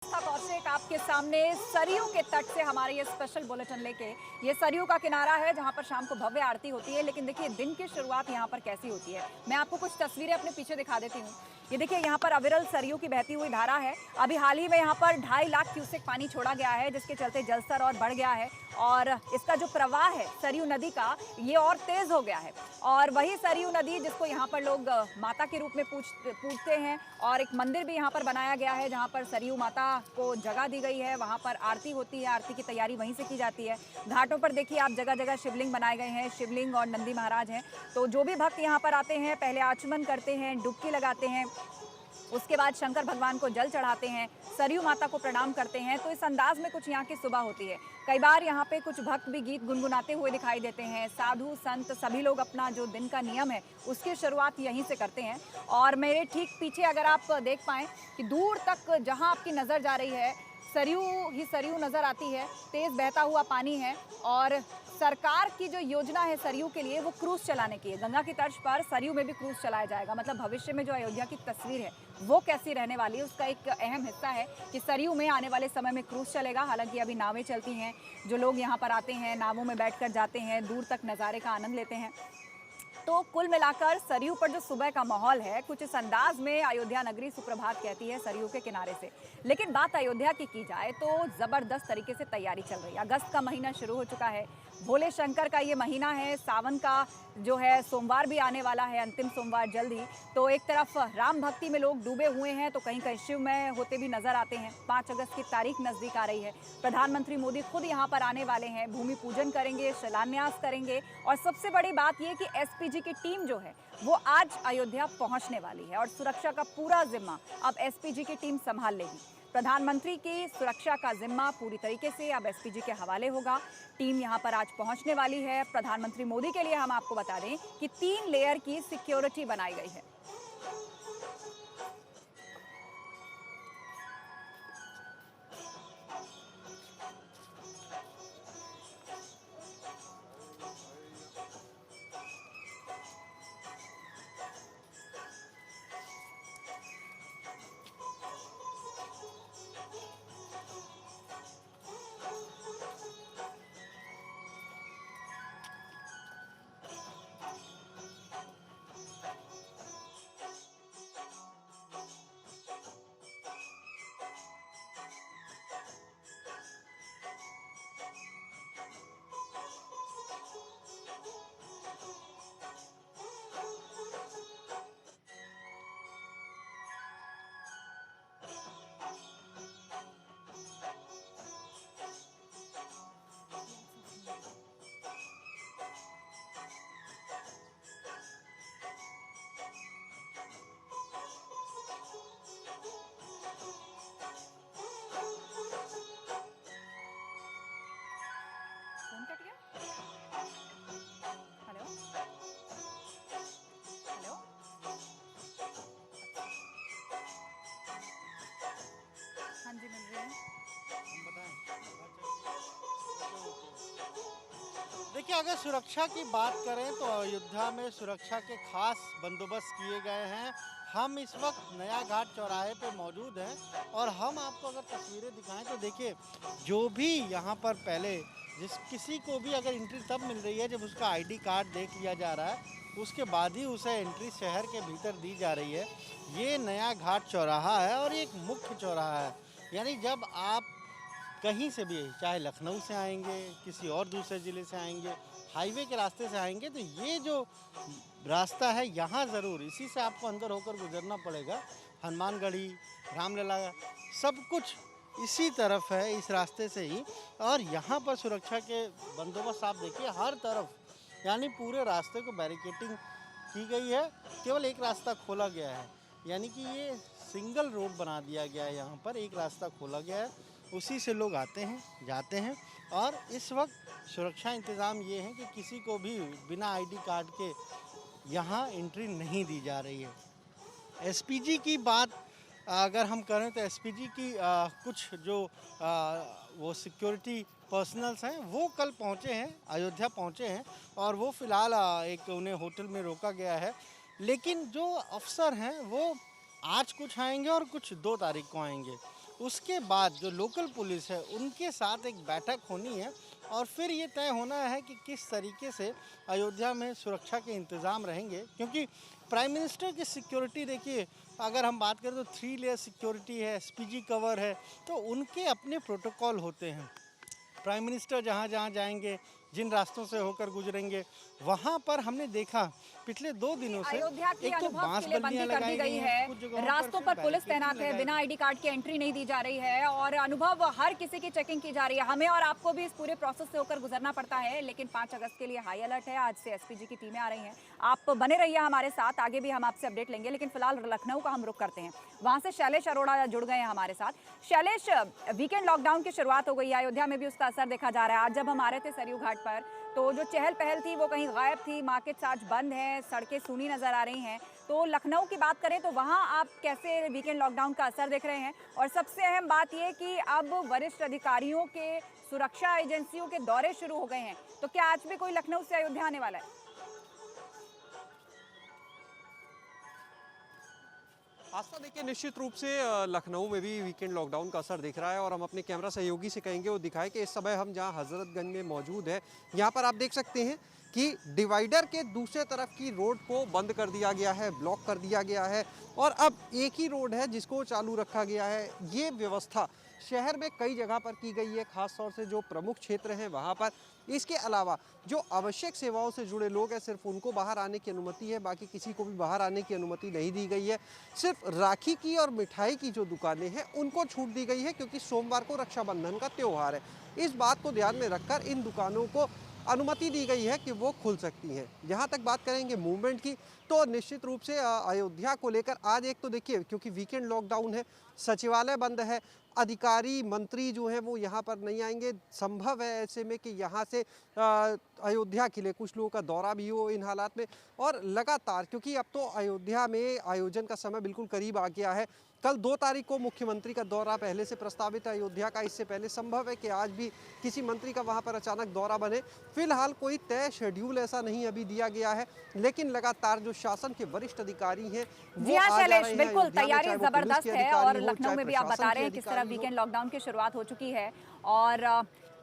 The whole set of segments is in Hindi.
कौशिक आपके सामने सरयू के तट से हमारे ये स्पेशल बुलेटिन लेके। ये सरयू का किनारा है जहां पर शाम को भव्य आरती होती है, लेकिन देखिए दिन की शुरुआत यहां पर कैसी होती है। मैं आपको कुछ तस्वीरें अपने पीछे दिखा देती हूँ। ये देखिए यहाँ पर अविरल सरयू की बहती हुई धारा है। अभी हाल ही में यहाँ पर 2.5 लाख क्यूसेक पानी छोड़ा गया है, जिसके चलते जलस्तर और बढ़ गया है और इसका जो प्रवाह है सरयू नदी का, ये और तेज हो गया है। और वही सरयू नदी जिसको यहाँ पर लोग माता के रूप में पूजते हैं और एक मंदिर भी यहाँ पर बनाया गया है जहाँ पर सरयू माता को जगह दी गई है। वहाँ पर आरती होती है, आरती की तैयारी वहीं से की जाती है। घाटों पर देखिए आप जगह जगह शिवलिंग बनाए गए हैं, शिवलिंग और नंदी महाराज हैं। तो जो भी भक्त यहाँ पर आते हैं पहले आचमन करते हैं, डुबकी लगाते हैं, उसके बाद शंकर भगवान को जल चढ़ाते हैं, सरयू माता को प्रणाम करते हैं। तो इस अंदाज में कुछ यहाँ की सुबह होती है। कई बार यहाँ पे कुछ भक्त भी गीत गुनगुनाते हुए दिखाई देते हैं। साधु संत सभी लोग अपना जो दिन का नियम है उसकी शुरुआत यहीं से करते हैं। और मेरे ठीक पीछे अगर आप देख पाएँ कि दूर तक जहाँ आपकी नज़र जा रही है सरयू ही सरयू नज़र आती है, तेज़ बहता हुआ पानी है। और सरकार की जो योजना है सरयू के लिए वो क्रूज़ चलाने की है। गंगा की तर्ज पर सरयू में भी क्रूज़ चलाया जाएगा। मतलब भविष्य में जो अयोध्या की तस्वीर है वो कैसी रहने वाली है उसका एक अहम हिस्सा है कि सरयू में आने वाले समय में क्रूज़ चलेगा। हालांकि अभी नावें चलती हैं, जो लोग यहाँ पर आते हैं नावों में बैठकर जाते हैं, दूर तक नज़ारे का आनंद लेते हैं। तो कुल मिलाकर सरयू पर जो सुबह का माहौल है कुछ इस अंदाज में अयोध्या नगरी सुप्रभात कहती है सरयू के किनारे से। लेकिन बात अयोध्या की जाए तो ज़बरदस्त तरीके से तैयारी चल रही है। अगस्त का महीना शुरू हो चुका है, भोले शंकर का ये महीना है, सावन का जो है सोमवार भी आने वाला है, अंतिम सोमवार जल्द ही। तो एक तरफ राम भक्ति में लोग डूबे हुए हैं तो कहीं कहीं शिवमय होते भी नजर आते हैं। 5 अगस्त की तारीख नज़दीक आ रही है, प्रधानमंत्री मोदी खुद यहाँ पर आने वाले हैं, भूमि पूजन करेंगे, शिलान्यास करेंगे। और सबसे बड़ी बात यह कि एसपीजी की टीम जो है वो आज अयोध्या पहुंचने वाली है और सुरक्षा का पूरा जिम्मा अब एसपीजी की टीम संभाल लेगी। प्रधानमंत्री की सुरक्षा का जिम्मा पूरी तरीके से अब एसपीजी के हवाले होगा। टीम यहां पर आज पहुंचने वाली है। प्रधानमंत्री मोदी के लिए हम आपको बता दें कि 3 लेयर की सिक्योरिटी बनाई गई है। फोन कट गया। Hello hello. हाँ जी, मिल रही है। हम बताएं। देखिए, अगर सुरक्षा की बात करें तो अयोध्या में सुरक्षा के खास बंदोबस्त किए गए हैं। हम इस वक्त नया घाट चौराहे पे मौजूद हैं और हम आपको अगर तस्वीरें दिखाएं तो देखिए, जो भी यहाँ पर पहले किसी को भी अगर एंट्री तब मिल रही है जब उसका आईडी कार्ड देख लिया जा रहा है, उसके बाद ही उसे एंट्री शहर के भीतर दी जा रही है। ये नया घाट चौराहा है और ये एक मुख्य चौराहा है। यानी जब आप कहीं से भी, चाहे लखनऊ से आएंगे, किसी और दूसरे ज़िले से आएंगे, हाईवे के रास्ते से आएंगे, तो ये जो रास्ता है यहाँ ज़रूर इसी से आपको अंदर होकर गुजरना पड़ेगा। हनुमानगढ़ी, रामलला, सब कुछ इसी तरफ है, इस रास्ते से ही। और यहाँ पर सुरक्षा के बंदोबस्त आप देखिए हर तरफ, यानी पूरे रास्ते को बैरिकेटिंग की गई है। केवल एक रास्ता खोला गया है, यानी कि ये सिंगल रोड बना दिया गया है। यहाँ पर एक रास्ता खोला गया है, उसी से लोग आते हैं जाते हैं। और इस वक्त सुरक्षा इंतज़ाम ये है कि किसी को भी बिना आईडी कार्ड के यहाँ एंट्री नहीं दी जा रही है। एसपीजी की बात अगर हम करें तो एसपीजी की कुछ जो वो सिक्योरिटी पर्सनल्स हैं वो कल पहुँचे हैं, अयोध्या पहुँचे हैं और वो फ़िलहाल एक उन्हें होटल में रोका गया है। लेकिन जो अफसर हैं वो आज कुछ आएंगे और कुछ 2 तारीख को आएंगे। उसके बाद जो लोकल पुलिस है उनके साथ एक बैठक होनी है और फिर ये तय होना है कि किस तरीके से अयोध्या में सुरक्षा के इंतज़ाम रहेंगे, क्योंकि प्राइम मिनिस्टर की सिक्योरिटी देखिए, अगर हम बात करें तो 3 लेयर सिक्योरिटी है, एसपीजी कवर है, तो उनके अपने प्रोटोकॉल होते हैं। प्राइम मिनिस्टर जहाँ जहाँ जाएंगे, जिन रास्तों से होकर गुजरेंगे, वहाँ पर हमने देखा पिछले 2 दिनों से अयोध्या की एक तो अनुभव बांस के लिए बल्लियां बंदी कर दी लगाई गई गई है, हैं, कुछ जगहों रास्तों पर फिर पुलिस बैरिकेडिंग तैनात है, लगाई बिना आईडी कार्ड की एंट्री नहीं दी जा रही है और अनुभव हर किसी की चेकिंग की जा रही है। हमें और आपको भी इस पूरे प्रोसेस से होकर गुजरना पड़ता है, लेकिन 5 अगस्त के लिए हाई अलर्ट है। आज से एसपीजी की टीमें आ रही हैं। आप बने रहिए हमारे साथ, आगे भी हम आपसे अपडेट लेंगे, लेकिन फिलहाल लखनऊ का हम रुख करते हैं। वहां से शैलेश अरोड़ा जुड़ गए हैं हमारे साथ। शैलेश, वीकेंड लॉकडाउन की शुरुआत हो गई है, अयोध्या में भी उसका असर देखा जा रहा है। आज जब हम आ रहे थे सरयू घाट पर, तो जो चहल पहल थी वो कहीं गायब थी, मार्केट्स आज बंद हैं, सड़कें सूनी नजर आ रही हैं। तो लखनऊ की बात करें तो वहाँ आप कैसे वीकेंड लॉकडाउन का असर देख रहे हैं? और सबसे अहम बात ये कि अब वरिष्ठ अधिकारियों के, सुरक्षा एजेंसियों के दौरे शुरू हो गए हैं, तो क्या आज भी कोई लखनऊ से अयोध्या आने वाला है? आस्था देखिए, निश्चित रूप से लखनऊ में भी वीकेंड लॉकडाउन का असर दिख रहा है और हम अपने कैमरा सहयोगी से कहेंगे वो दिखाए कि इस समय हम जहां हजरतगंज में मौजूद है, यहाँ पर आप देख सकते हैं कि डिवाइडर के दूसरे तरफ की रोड को बंद कर दिया गया है, ब्लॉक कर दिया गया है और अब एक ही रोड है जिसको चालू रखा गया है। ये व्यवस्था शहर में कई जगह पर की गई है, खास तौर से जो प्रमुख क्षेत्र हैं वहाँ पर। इसके अलावा जो आवश्यक सेवाओं से जुड़े लोग हैं, सिर्फ उनको बाहर आने की अनुमति है, बाकी किसी को भी बाहर आने की अनुमति नहीं दी गई है। सिर्फ राखी की और मिठाई की जो दुकानें हैं उनको छूट दी गई है, क्योंकि सोमवार को रक्षाबंधन का त्यौहार है। इस बात को ध्यान में रखकर इन दुकानों को अनुमति दी गई है कि वो खुल सकती हैं। जहाँ तक बात करेंगे मूवमेंट की, तो निश्चित रूप से अयोध्या को लेकर आज एक तो देखिए, क्योंकि वीकेंड लॉकडाउन है, सचिवालय बंद है, अधिकारी मंत्री जो हैं वो यहाँ पर नहीं आएंगे। संभव है ऐसे में कि यहाँ से अयोध्या के लिए कुछ लोगों का दौरा भी हो इन हालात में। और लगातार, क्योंकि अब तो अयोध्या में आयोजन का समय बिल्कुल करीब आ गया है। कल 2 तारीख को मुख्यमंत्री का दौरा पहले से प्रस्तावित है अयोध्या का। इससे पहले संभव है कि आज भी किसी मंत्री का वहां पर अचानक दौरा बने। फिलहाल कोई तय शेड्यूल ऐसा नहीं अभी दिया गया है, लेकिन लगातार जो शासन के वरिष्ठ अधिकारी हैं जी हाँ शैलेश, बिल्कुल तैयारी जबरदस्त है और लखनऊ में भी आप बता रहे हैं किस तरह वीकेंड लॉकडाउन की शुरुआत हो चुकी है और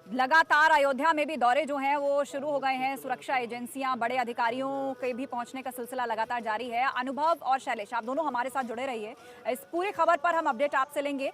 लगातार अयोध्या में भी दौरे जो हैं वो शुरू हो गए हैं। सुरक्षा एजेंसियां, बड़े अधिकारियों के भी पहुंचने का सिलसिला लगातार जारी है। अनुभव और शैलेश, आप दोनों हमारे साथ जुड़े रहिए, इस पूरी खबर पर हम अपडेट आपसे लेंगे।